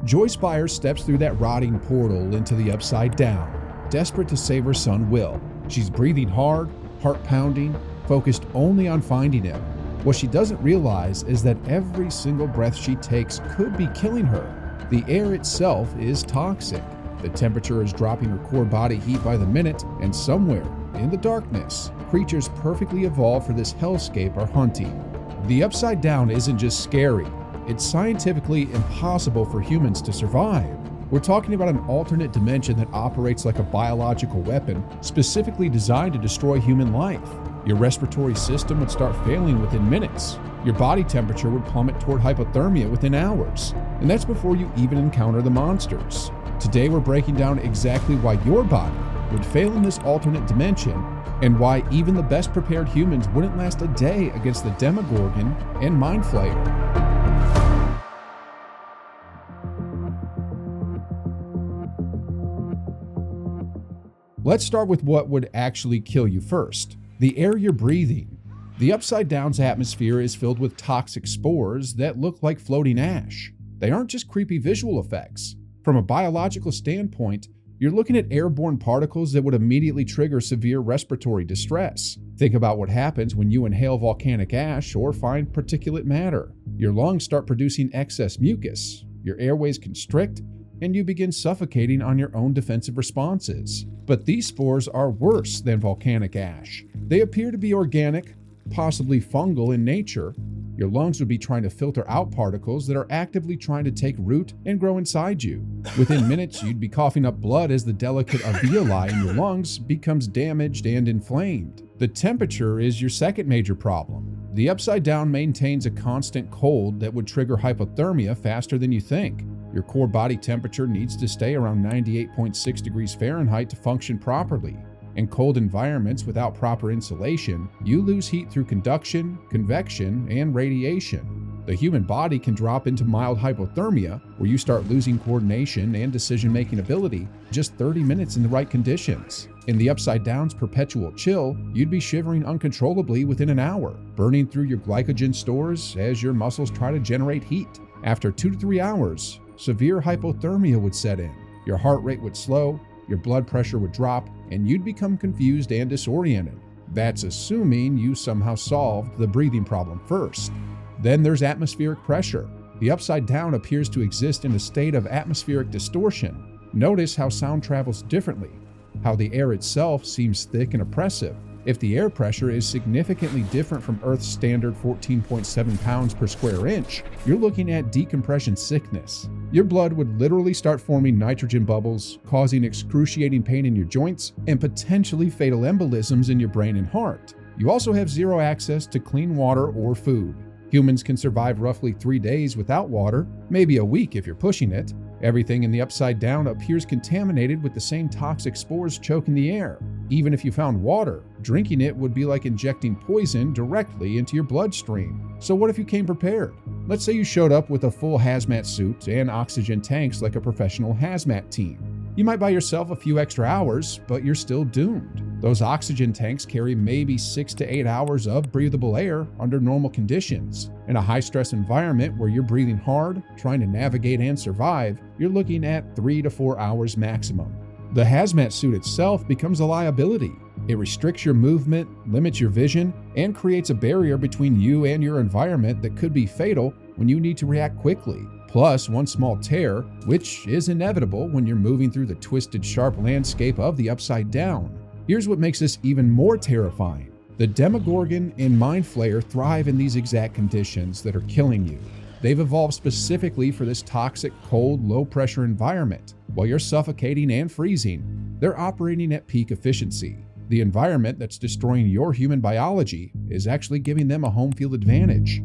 Joyce Byers steps through that rotting portal into the Upside Down, desperate to save her son Will. She's breathing hard, heart pounding, focused only on finding him. What she doesn't realize is that every single breath she takes could be killing her. The air itself is toxic. The temperature is dropping her core body heat by the minute, and somewhere in the darkness, creatures perfectly evolved for this hellscape are hunting. The Upside Down isn't just scary, it's scientifically impossible for humans to survive. We're talking about an alternate dimension that operates like a biological weapon, specifically designed to destroy human life. Your respiratory system would start failing within minutes. Your body temperature would plummet toward hypothermia within hours. And that's before you even encounter the monsters. Today we're breaking down exactly why your body would fail in this alternate dimension, and why even the best prepared humans wouldn't last a day against the Demogorgon and Mind Flayer. Let's start with what would actually kill you first. The air you're breathing. The Upside Down's atmosphere is filled with toxic spores that look like floating ash. They aren't just creepy visual effects. From a biological standpoint, you're looking at airborne particles that would immediately trigger severe respiratory distress. Think about what happens when you inhale volcanic ash or fine particulate matter. Your lungs start producing excess mucus, your airways constrict, and you begin suffocating on your own defensive responses. But these spores are worse than volcanic ash. They appear to be organic, possibly fungal in nature. Your lungs would be trying to filter out particles that are actively trying to take root and grow inside you. Within minutes, you'd be coughing up blood as the delicate alveoli in your lungs becomes damaged and inflamed. The temperature is your second major problem. The Upside Down maintains a constant cold that would trigger hypothermia faster than you think. Your core body temperature needs to stay around 98.6 degrees Fahrenheit to function properly. In cold environments without proper insulation, you lose heat through conduction, convection, and radiation. The human body can drop into mild hypothermia, where you start losing coordination and decision-making ability just 30 minutes in the right conditions. In the Upside Down's perpetual chill, you'd be shivering uncontrollably within an hour, burning through your glycogen stores as your muscles try to generate heat. After 2 to 3 hours, severe hypothermia would set in. Your heart rate would slow, your blood pressure would drop, and you'd become confused and disoriented. That's assuming you somehow solved the breathing problem first. Then there's atmospheric pressure. The Upside Down appears to exist in a state of atmospheric distortion. Notice how sound travels differently, how the air itself seems thick and oppressive. If the air pressure is significantly different from Earth's standard 14.7 pounds per square inch, you're looking at decompression sickness. Your blood would literally start forming nitrogen bubbles, causing excruciating pain in your joints and potentially fatal embolisms in your brain and heart. You also have zero access to clean water or food. Humans can survive roughly 3 days without water, maybe a week if you're pushing it. Everything in the Upside Down appears contaminated with the same toxic spores choking the air. Even if you found water, drinking it would be like injecting poison directly into your bloodstream. So what if you came prepared? Let's say you showed up with a full hazmat suit and oxygen tanks like a professional hazmat team. You might buy yourself a few extra hours, but you're still doomed. Those oxygen tanks carry maybe 6 to 8 hours of breathable air under normal conditions. In a high-stress environment where you're breathing hard, trying to navigate and survive, you're looking at 3 to 4 hours maximum. The hazmat suit itself becomes a liability. It restricts your movement, limits your vision, and creates a barrier between you and your environment that could be fatal when you need to react quickly. Plus, one small tear, which is inevitable when you're moving through the twisted, sharp landscape of the Upside Down. Here's what makes this even more terrifying. The Demogorgon and Mind Flayer thrive in these exact conditions that are killing you. They've evolved specifically for this toxic, cold, low-pressure environment. While you're suffocating and freezing, they're operating at peak efficiency. The environment that's destroying your human biology is actually giving them a home field advantage.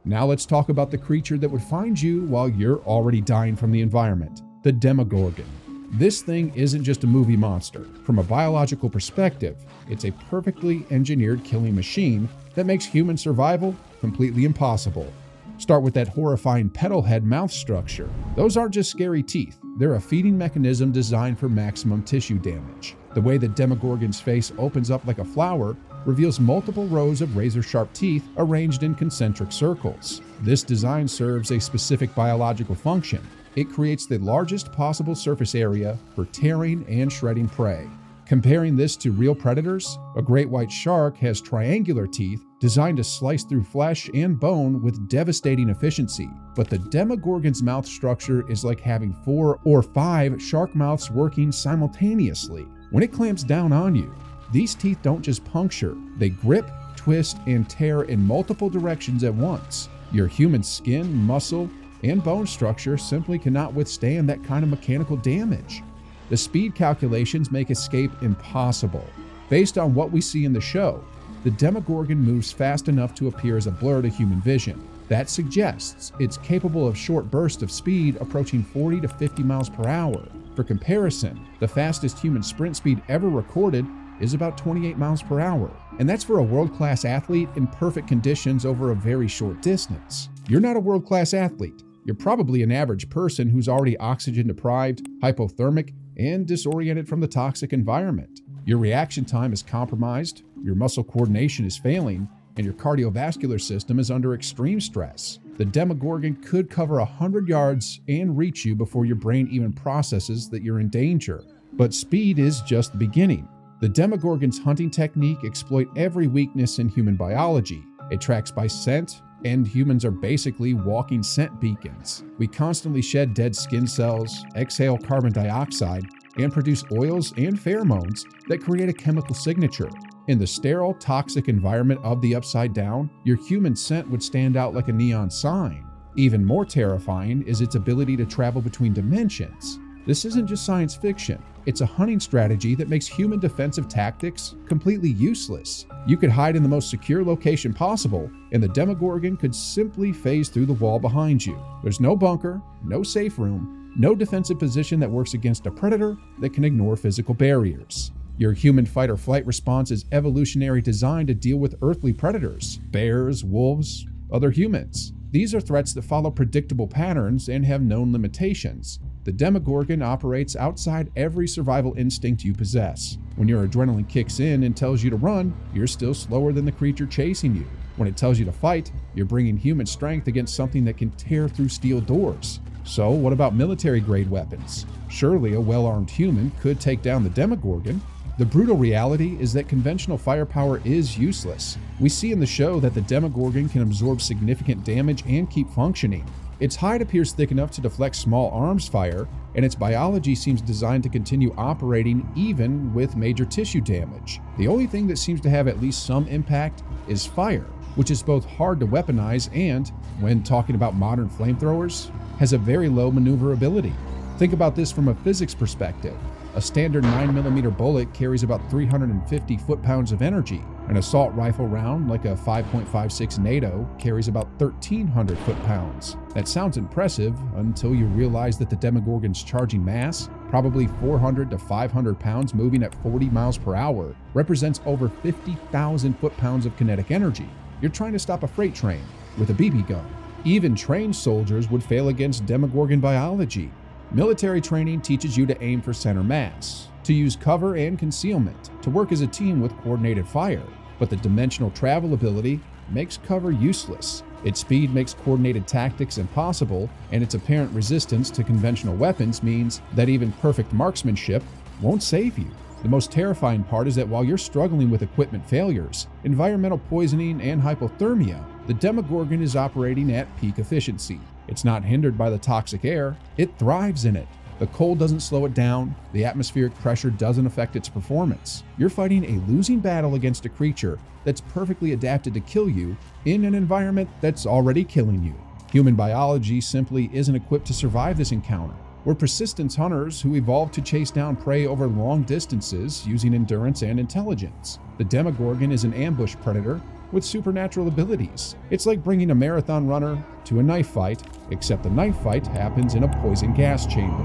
Now let's talk about the creature that would find you while you're already dying from the environment, the Demogorgon. This thing isn't just a movie monster. From a biological perspective, it's a perfectly engineered killing machine that makes human survival completely impossible. Start with that horrifying petal head mouth structure. Those aren't just scary teeth. They're a feeding mechanism designed for maximum tissue damage. The way the Demogorgon's face opens up like a flower reveals multiple rows of razor-sharp teeth arranged in concentric circles. This design serves a specific biological function. It creates the largest possible surface area for tearing and shredding prey. Comparing this to real predators, a great white shark has triangular teeth designed to slice through flesh and bone with devastating efficiency. But the Demogorgon's mouth structure is like having 4 or 5 shark mouths working simultaneously. When it clamps down on you, these teeth don't just puncture, they grip, twist, and tear in multiple directions at once. Your human skin, muscle, and bone structure simply cannot withstand that kind of mechanical damage. The speed calculations make escape impossible. Based on what we see in the show, the Demogorgon moves fast enough to appear as a blur to human vision. That suggests it's capable of short bursts of speed approaching 40 to 50 miles per hour. For comparison, the fastest human sprint speed ever recorded is about 28 miles per hour, and that's for a world-class athlete in perfect conditions over a very short distance. You're not a world-class athlete. You're probably an average person who's already oxygen-deprived, hypothermic, and disoriented from the toxic environment. Your reaction time is compromised, your muscle coordination is failing, and your cardiovascular system is under extreme stress. The Demogorgon could cover 100 yards and reach you before your brain even processes that you're in danger. But speed is just the beginning. The Demogorgon's hunting technique exploits every weakness in human biology. It tracks by scent, and humans are basically walking scent beacons. We constantly shed dead skin cells, exhale carbon dioxide, and produce oils and pheromones that create a chemical signature. In the sterile, toxic environment of the Upside Down, your human scent would stand out like a neon sign. Even more terrifying is its ability to travel between dimensions. This isn't just science fiction. It's a hunting strategy that makes human defensive tactics completely useless. You could hide in the most secure location possible, and the Demogorgon could simply phase through the wall behind you. There's no bunker, no safe room, no defensive position that works against a predator that can ignore physical barriers. Your human fight or flight response is evolutionary designed to deal with earthly predators, bears, wolves, other humans. These are threats that follow predictable patterns and have known limitations. The Demogorgon operates outside every survival instinct you possess. When your adrenaline kicks in and tells you to run, you're still slower than the creature chasing you. When it tells you to fight, you're bringing human strength against something that can tear through steel doors. So what about military-grade weapons? Surely a well-armed human could take down the Demogorgon. The brutal reality is that conventional firepower is useless. We see in the show that the Demogorgon can absorb significant damage and keep functioning. Its hide appears thick enough to deflect small arms fire, and its biology seems designed to continue operating even with major tissue damage. The only thing that seems to have at least some impact is fire, which is both hard to weaponize and, when talking about modern flamethrowers, has a very low maneuverability. Think about this from a physics perspective. A standard 9mm bullet carries about 350 foot-pounds of energy. An assault rifle round, like a 5.56 NATO, carries about 1,300 foot-pounds. That sounds impressive until you realize that the Demogorgon's charging mass, probably 400 to 500 pounds moving at 40 miles per hour, represents over 50,000 foot-pounds of kinetic energy. You're trying to stop a freight train with a BB gun. Even trained soldiers would fail against Demogorgon biology. Military training teaches you to aim for center mass, to use cover and concealment, to work as a team with coordinated fire. But the dimensional travel ability makes cover useless. Its speed makes coordinated tactics impossible, and its apparent resistance to conventional weapons means that even perfect marksmanship won't save you. The most terrifying part is that while you're struggling with equipment failures, environmental poisoning, and hypothermia, the Demogorgon is operating at peak efficiency. It's not hindered by the toxic air, it thrives in it. The cold doesn't slow it down, the atmospheric pressure doesn't affect its performance. You're fighting a losing battle against a creature that's perfectly adapted to kill you in an environment that's already killing you. Human biology simply isn't equipped to survive this encounter. We're persistence hunters who evolved to chase down prey over long distances using endurance and intelligence. The Demogorgon is an ambush predator with supernatural abilities. It's like bringing a marathon runner to a knife fight, except the knife fight happens in a poison gas chamber.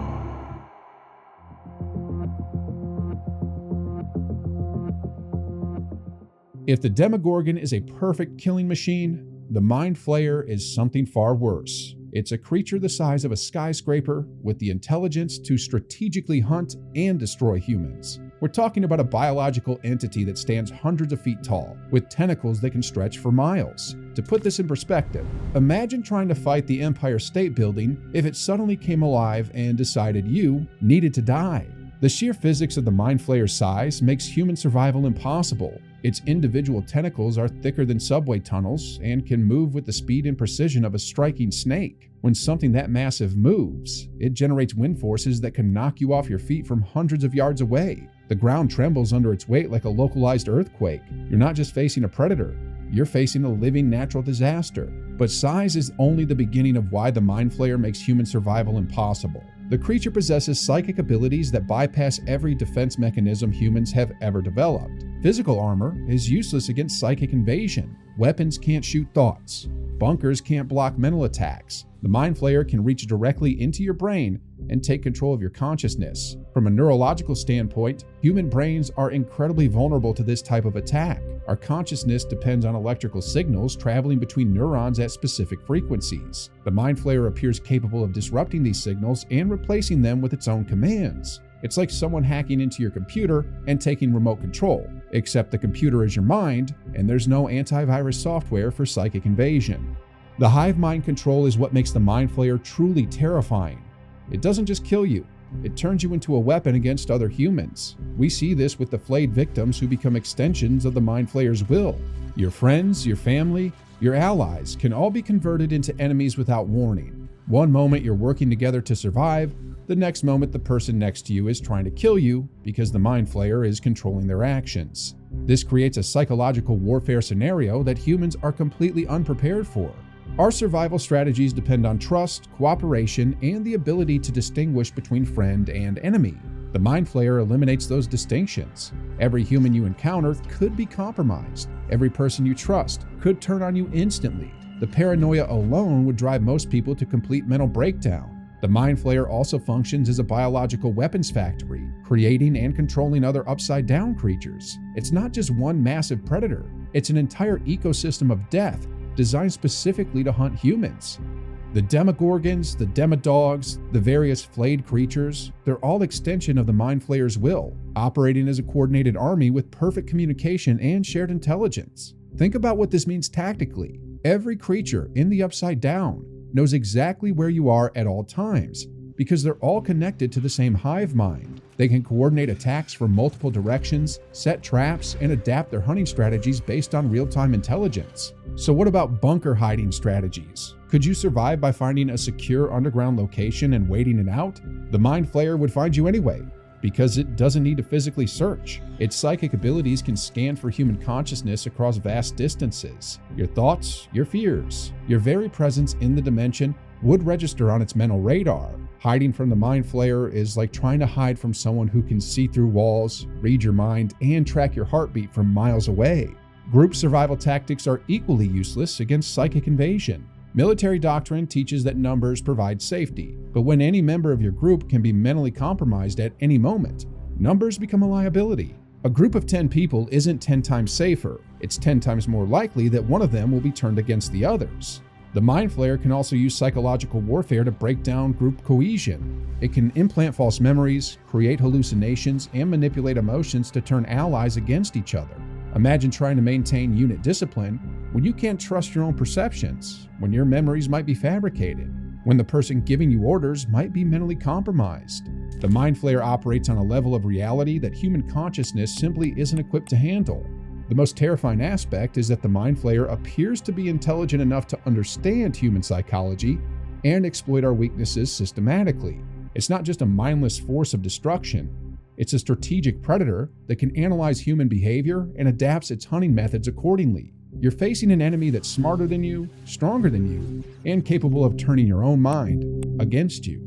If the Demogorgon is a perfect killing machine, the Mind Flayer is something far worse. It's a creature the size of a skyscraper with the intelligence to strategically hunt and destroy humans. We're talking about a biological entity that stands hundreds of feet tall, with tentacles that can stretch for miles. To put this in perspective, imagine trying to fight the Empire State Building if it suddenly came alive and decided you needed to die. The sheer physics of the Mind Flayer's size makes human survival impossible. Its individual tentacles are thicker than subway tunnels and can move with the speed and precision of a striking snake. When something that massive moves, it generates wind forces that can knock you off your feet from hundreds of yards away. The ground trembles under its weight like a localized earthquake. You're not just facing a predator, you're facing a living natural disaster. But size is only the beginning of why the Mind Flayer makes human survival impossible. The creature possesses psychic abilities that bypass every defense mechanism humans have ever developed. Physical armor is useless against psychic invasion. Weapons can't shoot thoughts. Bunkers can't block mental attacks. The Mind Flayer can reach directly into your brain and take control of your consciousness. From a neurological standpoint, human brains are incredibly vulnerable to this type of attack. Our consciousness depends on electrical signals traveling between neurons at specific frequencies. The Mind Flayer appears capable of disrupting these signals and replacing them with its own commands. It's like someone hacking into your computer and taking remote control, except the computer is your mind, and there's no antivirus software for psychic invasion. The hive mind control is what makes the Mind Flayer truly terrifying. It doesn't just kill you, it turns you into a weapon against other humans. We see this with the flayed victims who become extensions of the Mind Flayer's will. Your friends, your family, your allies can all be converted into enemies without warning. One moment you're working together to survive, the next moment the person next to you is trying to kill you because the Mind Flayer is controlling their actions. This creates a psychological warfare scenario that humans are completely unprepared for. Our survival strategies depend on trust, cooperation, and the ability to distinguish between friend and enemy. The Mind Flayer eliminates those distinctions. Every human you encounter could be compromised. Every person you trust could turn on you instantly. The paranoia alone would drive most people to complete mental breakdown. The Mind Flayer also functions as a biological weapons factory, creating and controlling other upside-down creatures. It's not just one massive predator, it's an entire ecosystem of death designed specifically to hunt humans. The Demogorgons, the Demodogs, the various flayed creatures, they're all extension of the Mind Flayer's will, operating as a coordinated army with perfect communication and shared intelligence. Think about what this means tactically. Every creature in the Upside Down knows exactly where you are at all times, because they're all connected to the same hive mind. They can coordinate attacks from multiple directions, set traps, and adapt their hunting strategies based on real-time intelligence. So what about bunker hiding strategies? Could you survive by finding a secure underground location and waiting it out? The Mind Flayer would find you anyway, because it doesn't need to physically search. Its psychic abilities can scan for human consciousness across vast distances. Your thoughts, your fears, your very presence in the dimension would register on its mental radar. Hiding from the Mind Flayer is like trying to hide from someone who can see through walls, read your mind, and track your heartbeat from miles away. Group survival tactics are equally useless against psychic invasion. Military doctrine teaches that numbers provide safety, but when any member of your group can be mentally compromised at any moment, numbers become a liability. A group of 10 people isn't 10 times safer, it's 10 times more likely that one of them will be turned against the others. The Mind Flayer can also use psychological warfare to break down group cohesion. It can implant false memories, create hallucinations, and manipulate emotions to turn allies against each other. Imagine trying to maintain unit discipline when you can't trust your own perceptions, when your memories might be fabricated, when the person giving you orders might be mentally compromised. The Mind Flayer operates on a level of reality that human consciousness simply isn't equipped to handle. The most terrifying aspect is that the Mind Flayer appears to be intelligent enough to understand human psychology and exploit our weaknesses systematically. It's not just a mindless force of destruction. It's a strategic predator that can analyze human behavior and adapts its hunting methods accordingly. You're facing an enemy that's smarter than you, stronger than you, and capable of turning your own mind against you.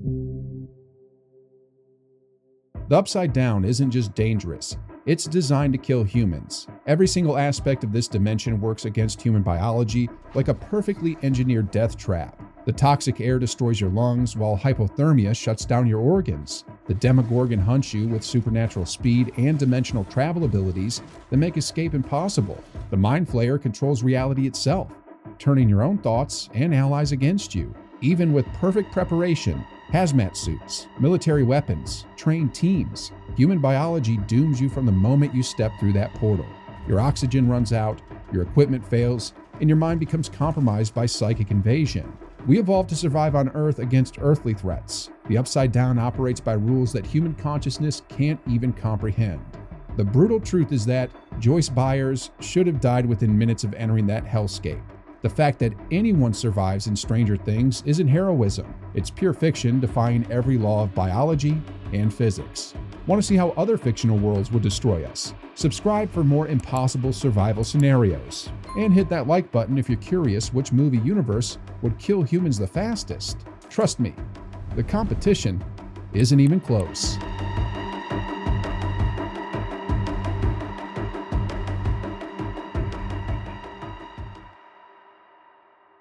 The Upside Down isn't just dangerous. It's designed to kill humans. Every single aspect of this dimension works against human biology like a perfectly engineered death trap. The toxic air destroys your lungs, while hypothermia shuts down your organs. The Demogorgon hunts you with supernatural speed and dimensional travel abilities that make escape impossible. The Mind Flayer controls reality itself, turning your own thoughts and allies against you. Even with perfect preparation, Hazmat suits, military weapons, trained teams. Human biology dooms you from the moment you step through that portal. Your oxygen runs out, your equipment fails, and your mind becomes compromised by psychic invasion. We evolved to survive on Earth against earthly threats. The Upside Down operates by rules that human consciousness can't even comprehend. The brutal truth is that Joyce Byers should have died within minutes of entering that hellscape. The fact that anyone survives in Stranger Things isn't heroism. It's pure fiction defying every law of biology and physics. Want to see how other fictional worlds would destroy us? Subscribe for more impossible survival scenarios. And hit that like button if you're curious which movie universe would kill humans the fastest. Trust me, the competition isn't even close.